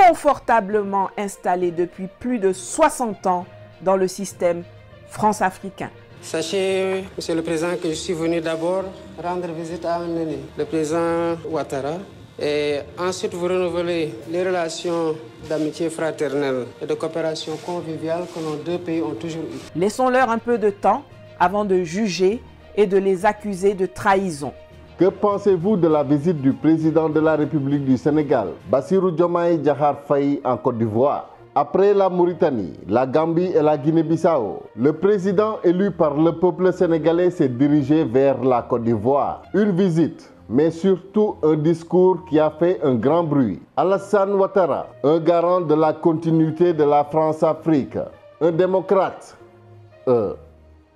confortablement installé depuis plus de 60 ans dans le système france-africain. Sachez, Monsieur le Président, que je suis venu d'abord rendre visite à un aîné, le président Ouattara, et ensuite vous renouveler les relations d'amitié fraternelle et de coopération conviviale que nos deux pays ont toujours eues. Laissons-leur un peu de temps avant de juger et de les accuser de trahison. Que pensez-vous de la visite du président de la République du Sénégal, Bassirou Diomaye Diakhar Faye, en Côte d'Ivoire? Après la Mauritanie, la Gambie et la Guinée-Bissau, le président élu par le peuple sénégalais s'est dirigé vers la Côte d'Ivoire. Une visite, mais surtout un discours qui a fait un grand bruit. Alassane Ouattara, un garant de la continuité de la France-Afrique, un démocrate.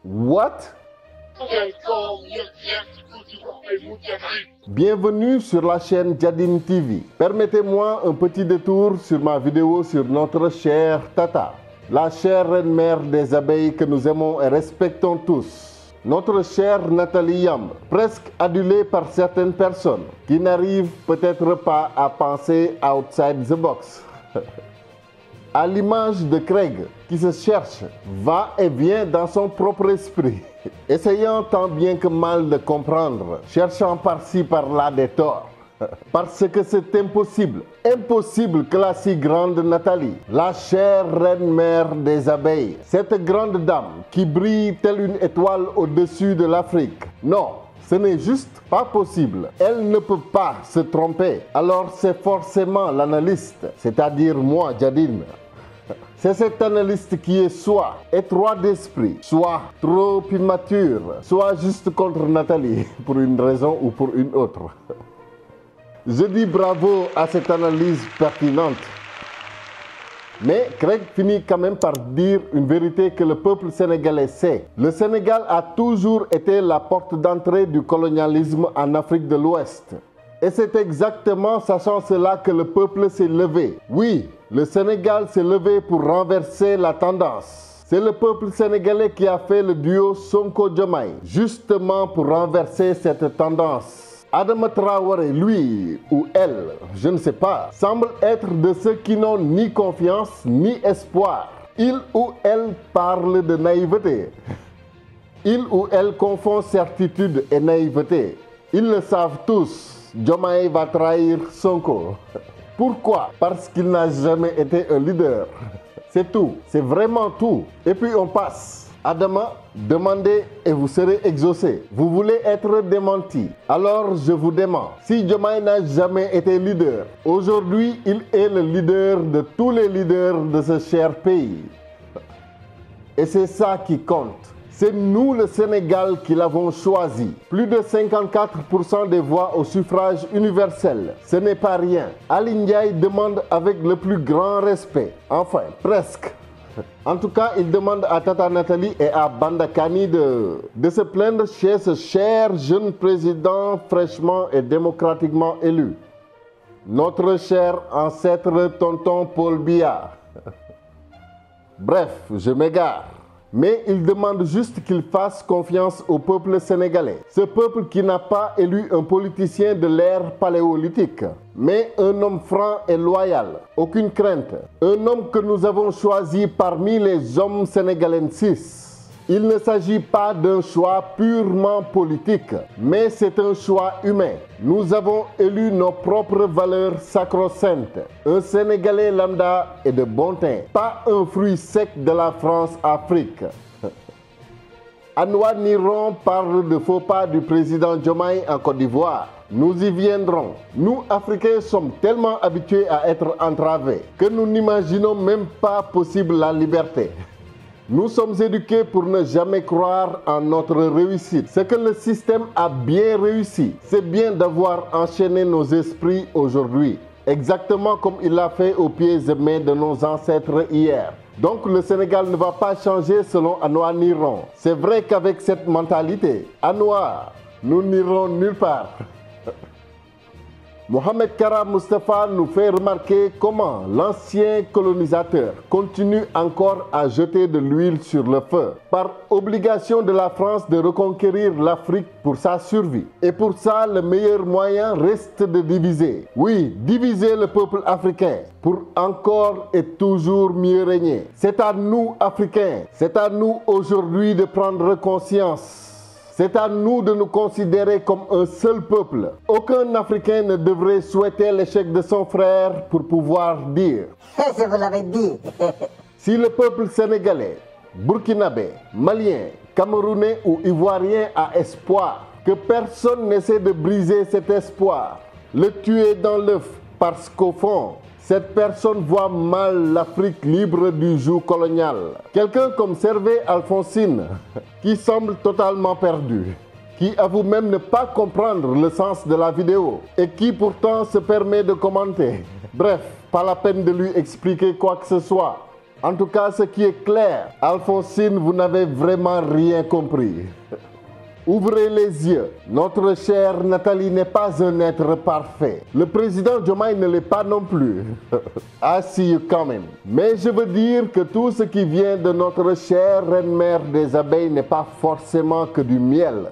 What? Bienvenue sur la chaîne Jadine TV. Permettez-moi un petit détour sur ma vidéo sur notre chère Tata, la chère reine-mère des abeilles que nous aimons et respectons tous. Notre chère Nathalie Yamb, presque adulée par certaines personnes qui n'arrivent peut-être pas à penser outside the box. À l'image de Craig, qui se cherche, va et vient dans son propre esprit, essayant tant bien que mal de comprendre, cherchant par-ci par-là des torts. Parce que c'est impossible, impossible que la si grande Nathalie, la chère reine-mère des abeilles, cette grande dame qui brille telle une étoile au-dessus de l'Afrique, non, ce n'est juste pas possible. Elle ne peut pas se tromper. Alors c'est forcément l'analyste, c'est-à-dire moi, Jadine. C'est cet analyste qui est soit étroit d'esprit, soit trop immature, soit juste contre Nathalie, pour une raison ou pour une autre. Je dis bravo à cette analyse pertinente. Mais Craig finit quand même par dire une vérité que le peuple sénégalais sait. Le Sénégal a toujours été la porte d'entrée du colonialisme en Afrique de l'Ouest. Et c'est exactement sachant cela que le peuple s'est levé. Oui, le Sénégal s'est levé pour renverser la tendance. C'est le peuple sénégalais qui a fait le duo Sonko-Diomaye, justement pour renverser cette tendance. Adama Traoré, lui ou elle, je ne sais pas, semble être de ceux qui n'ont ni confiance ni espoir. Il ou elle parle de naïveté. Il ou elle confond certitude et naïveté. Ils le savent tous. Diomaye va trahir Sonko. Pourquoi? Parce qu'il n'a jamais été un leader. C'est tout, c'est vraiment tout. Et puis on passe. Adama, demandez et vous serez exaucé. Vous voulez être démenti. Alors je vous dément. Si Diomaye n'a jamais été leader, aujourd'hui il est le leader de tous les leaders de ce cher pays. Et c'est ça qui compte. C'est nous, le Sénégal, qui l'avons choisi. Plus de 54% des voix au suffrage universel. Ce n'est pas rien. Ali Ndiaye demande avec le plus grand respect. Enfin, presque. En tout cas, il demande à Tata Nathalie et à Banda Kani de se plaindre chez ce cher jeune président fraîchement et démocratiquement élu. Notre cher ancêtre tonton Paul Biya. Bref, je m'égare. Mais il demande juste qu'il fasse confiance au peuple sénégalais. Ce peuple qui n'a pas élu un politicien de l'ère paléolithique, mais un homme franc et loyal, aucune crainte. Un homme que nous avons choisi parmi les hommes sénégalensis. Il ne s'agit pas d'un choix purement politique, mais c'est un choix humain. Nous avons élu nos propres valeurs sacro-saintes. Un Sénégalais lambda et de bon teint, pas un fruit sec de la France-Afrique. Anouar Niron parle de faux pas du président Diomaye en Côte d'Ivoire. Nous y viendrons. Nous, Africains, sommes tellement habitués à être entravés que nous n'imaginons même pas possible la liberté. Nous sommes éduqués pour ne jamais croire en notre réussite. Ce que le système a bien réussi, c'est bien d'avoir enchaîné nos esprits aujourd'hui. Exactement comme il l'a fait aux pieds et mains de nos ancêtres hier. Donc le Sénégal ne va pas changer selon Anouar Niron. C'est vrai qu'avec cette mentalité, Anouar, nous n'irons nulle part. Mohamed Kara Mustafa nous fait remarquer comment l'ancien colonisateur continue encore à jeter de l'huile sur le feu, par obligation de la France de reconquérir l'Afrique pour sa survie. Et pour ça, le meilleur moyen reste de diviser. Oui, diviser le peuple africain pour encore et toujours mieux régner. C'est à nous, Africains, c'est à nous aujourd'hui de prendre conscience. C'est à nous de nous considérer comme un seul peuple. Aucun Africain ne devrait souhaiter l'échec de son frère pour pouvoir dire « Je vous l'avais dit !» Si le peuple sénégalais, burkinabé, malien, camerounais ou ivoirien a espoir, que personne n'essaie de briser cet espoir, le tuer dans l'œuf, parce qu'au fond, cette personne voit mal l'Afrique libre du joug colonial. Quelqu'un comme Servé Alphonsine, qui semble totalement perdu, qui avoue même ne pas comprendre le sens de la vidéo et qui pourtant se permet de commenter. Bref, pas la peine de lui expliquer quoi que ce soit. En tout cas, ce qui est clair, Alphonsine, vous n'avez vraiment rien compris. Ouvrez les yeux. Notre chère Nathalie n'est pas un être parfait. Le président Diomaye ne l'est pas non plus. I see you coming. Mais je veux dire que tout ce qui vient de notre chère reine-mère des abeilles n'est pas forcément que du miel.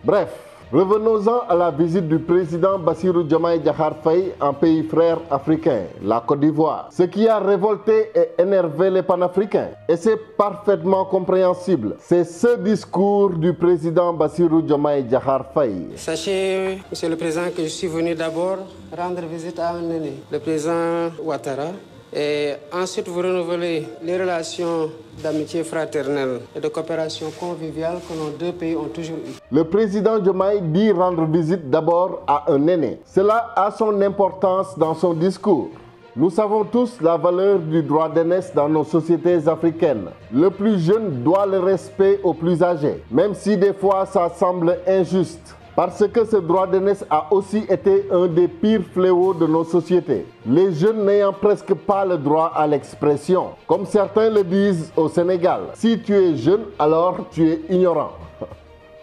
Bref, revenons-en à la visite du président Bassirou Diomaye Diakhar Faye en pays frère africain, la Côte d'Ivoire. Ce qui a révolté et énervé les panafricains. Et c'est parfaitement compréhensible. C'est ce discours du président Bassirou Diomaye Diakhar Faye. Sachez, Monsieur le Président, que je suis venu d'abord rendre visite à un aîné, le président Ouattara. Et ensuite, vous renouvelez les relations d'amitié fraternelle et de coopération conviviale que nos deux pays ont toujours eues. Le président Diomaye dit rendre visite d'abord à un aîné. Cela a son importance dans son discours. Nous savons tous la valeur du droit d'aînesse dans nos sociétés africaines. Le plus jeune doit le respect au plus âgé, même si des fois ça semble injuste. Parce que ce droit d'aînesse a aussi été un des pires fléaux de nos sociétés. Les jeunes n'ayant presque pas le droit à l'expression. Comme certains le disent au Sénégal, si tu es jeune, alors tu es ignorant.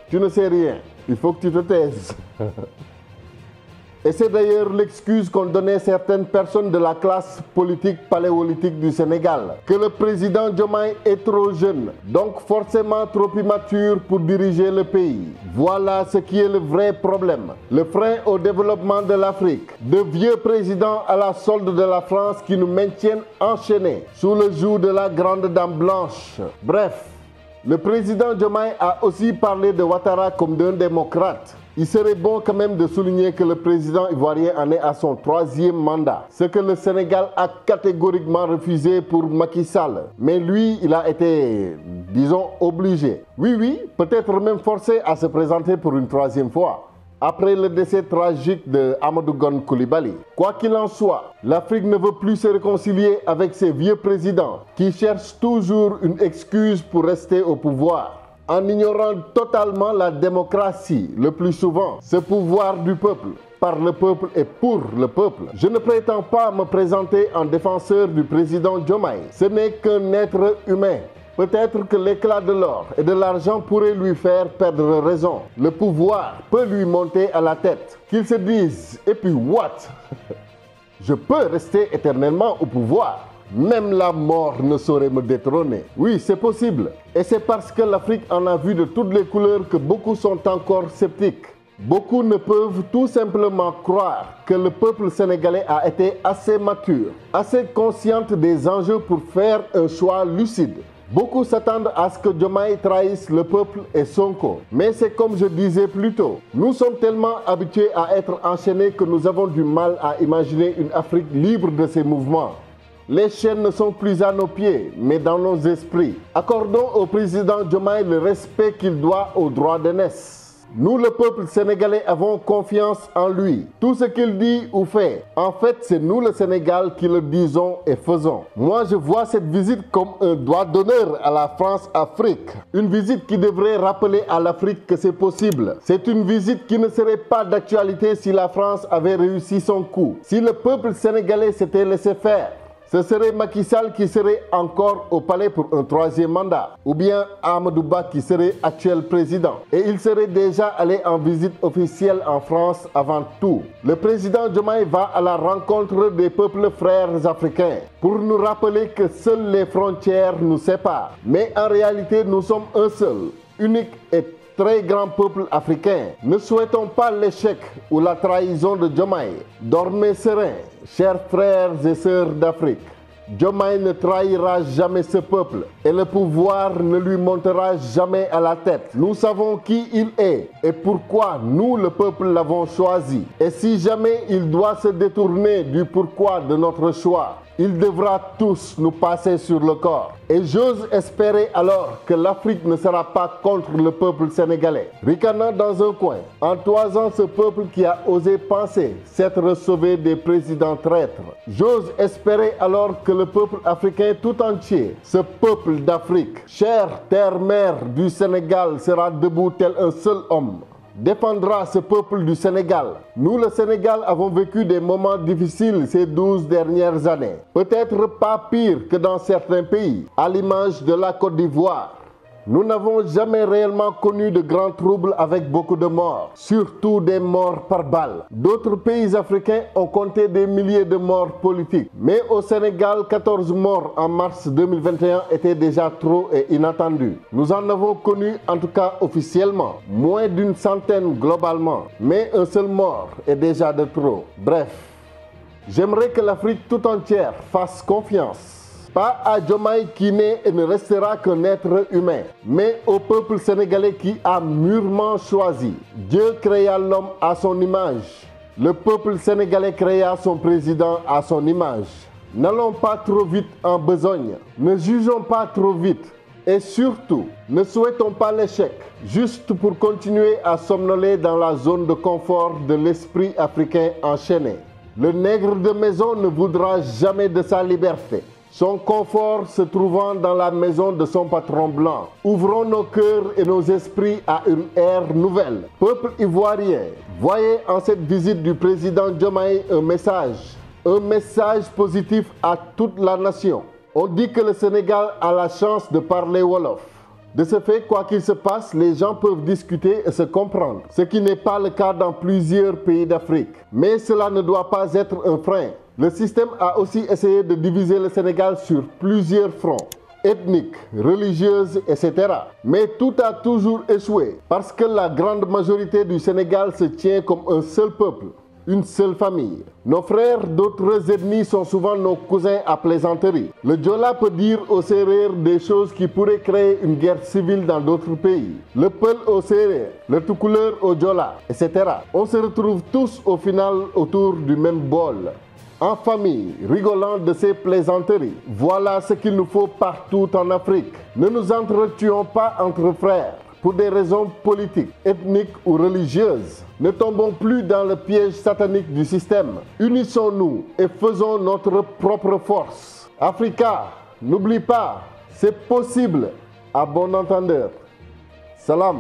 Tu ne sais rien, il faut que tu te taises. Et c'est d'ailleurs l'excuse qu'ont donnée certaines personnes de la classe politique paléolithique du Sénégal, que le président Diomaye est trop jeune, donc forcément trop immature pour diriger le pays. Voilà ce qui est le vrai problème, le frein au développement de l'Afrique. De vieux présidents à la solde de la France qui nous maintiennent enchaînés sous le joug de la grande dame blanche. Bref, le président Diomaye a aussi parlé de Ouattara comme d'un démocrate. Il serait bon quand même de souligner que le président ivoirien en est à son 3e mandat, ce que le Sénégal a catégoriquement refusé pour Macky Sall. Mais lui, il a été, disons, obligé. Oui, peut-être même forcé à se présenter pour une 3e fois, après le décès tragique de Amadou Gon Coulibaly. Quoi qu'il en soit, l'Afrique ne veut plus se réconcilier avec ses vieux présidents qui cherchent toujours une excuse pour rester au pouvoir, en ignorant totalement la démocratie, le plus souvent, ce pouvoir du peuple, par le peuple et pour le peuple. Je ne prétends pas me présenter en défenseur du président Diomaye. Ce n'est qu'un être humain. Peut-être que l'éclat de l'or et de l'argent pourrait lui faire perdre raison. Le pouvoir peut lui monter à la tête. Qu'il se dise, et puis what? Je peux rester éternellement au pouvoir. Même la mort ne saurait me détrôner. Oui, c'est possible. Et c'est parce que l'Afrique en a vu de toutes les couleurs que beaucoup sont encore sceptiques. Beaucoup ne peuvent tout simplement croire que le peuple sénégalais a été assez mature, assez consciente des enjeux pour faire un choix lucide. Beaucoup s'attendent à ce que Diomaye trahisse le peuple et Sonko. Mais c'est comme je disais plus tôt, nous sommes tellement habitués à être enchaînés que nous avons du mal à imaginer une Afrique libre de ses mouvements. Les chaînes ne sont plus à nos pieds, mais dans nos esprits. Accordons au président Diomaye le respect qu'il doit au droit d'aînesse. Nous, le peuple sénégalais, avons confiance en lui. Tout ce qu'il dit ou fait, en fait, c'est nous, le Sénégal, qui le disons et faisons. Moi, je vois cette visite comme un doigt d'honneur à la France-Afrique. Une visite qui devrait rappeler à l'Afrique que c'est possible. C'est une visite qui ne serait pas d'actualité si la France avait réussi son coup. Si le peuple sénégalais s'était laissé faire. Ce serait Macky Sall qui serait encore au palais pour un troisième mandat, ou bien Amadou Ba qui serait actuel président. Et il serait déjà allé en visite officielle en France avant tout. Le président Diomaye va à la rencontre des peuples frères africains pour nous rappeler que seules les frontières nous séparent. Mais en réalité, nous sommes un seul, unique et très grand peuple africain. Ne souhaitons pas l'échec ou la trahison de Diomaye. Dormez sereins, chers frères et sœurs d'Afrique. Diomaye ne trahira jamais ce peuple et le pouvoir ne lui montera jamais à la tête. Nous savons qui il est et pourquoi nous, le peuple, l'avons choisi. Et si jamais il doit se détourner du pourquoi de notre choix, il devra tous nous passer sur le corps. Et j'ose espérer alors que l'Afrique ne sera pas contre le peuple sénégalais. Ricanant dans un coin, en toisant ce peuple qui a osé penser s'être sauvé des présidents traîtres. J'ose espérer alors que le peuple africain tout entier, ce peuple d'Afrique, chère terre-mère du Sénégal, sera debout tel un seul homme. Défendra ce peuple du Sénégal. Nous, le Sénégal, avons vécu des moments difficiles ces 12 dernières années. Peut-être pas pire que dans certains pays, à l'image de la Côte d'Ivoire. Nous n'avons jamais réellement connu de grands troubles avec beaucoup de morts, surtout des morts par balle. D'autres pays africains ont compté des milliers de morts politiques. Mais au Sénégal, 14 morts en mars 2021 étaient déjà trop et inattendus. Nous en avons connu, en tout cas officiellement, moins d'une centaine globalement. Mais un seul mort est déjà de trop. Bref, j'aimerais que l'Afrique tout entière fasse confiance. Pas à Diomaye qui n'est et ne restera qu'un être humain, mais au peuple sénégalais qui a mûrement choisi. Dieu créa l'homme à son image. Le peuple sénégalais créa son président à son image. N'allons pas trop vite en besogne. Ne jugeons pas trop vite. Et surtout, ne souhaitons pas l'échec, juste pour continuer à somnoler dans la zone de confort de l'esprit africain enchaîné. Le nègre de maison ne voudra jamais de sa liberté. Son confort se trouvant dans la maison de son patron blanc. Ouvrons nos cœurs et nos esprits à une ère nouvelle. Peuple ivoirien, voyez en cette visite du président Diomaye un message positif à toute la nation. On dit que le Sénégal a la chance de parler Wolof. De ce fait, quoi qu'il se passe, les gens peuvent discuter et se comprendre, ce qui n'est pas le cas dans plusieurs pays d'Afrique. Mais cela ne doit pas être un frein. Le système a aussi essayé de diviser le Sénégal sur plusieurs fronts, ethniques, religieuses, etc. Mais tout a toujours échoué parce que la grande majorité du Sénégal se tient comme un seul peuple, une seule famille. Nos frères d'autres ethnies sont souvent nos cousins à plaisanterie. Le Diola peut dire au Sérère des choses qui pourraient créer une guerre civile dans d'autres pays. Le Peul au Sérère, le Toucouleur au Diola, etc. On se retrouve tous au final autour du même bol. En famille, rigolant de ces plaisanteries. Voilà ce qu'il nous faut partout en Afrique. Ne nous entretuons pas entre frères pour des raisons politiques, ethniques ou religieuses. Ne tombons plus dans le piège satanique du système. Unissons-nous et faisons notre propre force. Africa, n'oublie pas, c'est possible. À bon entendeur. Salam.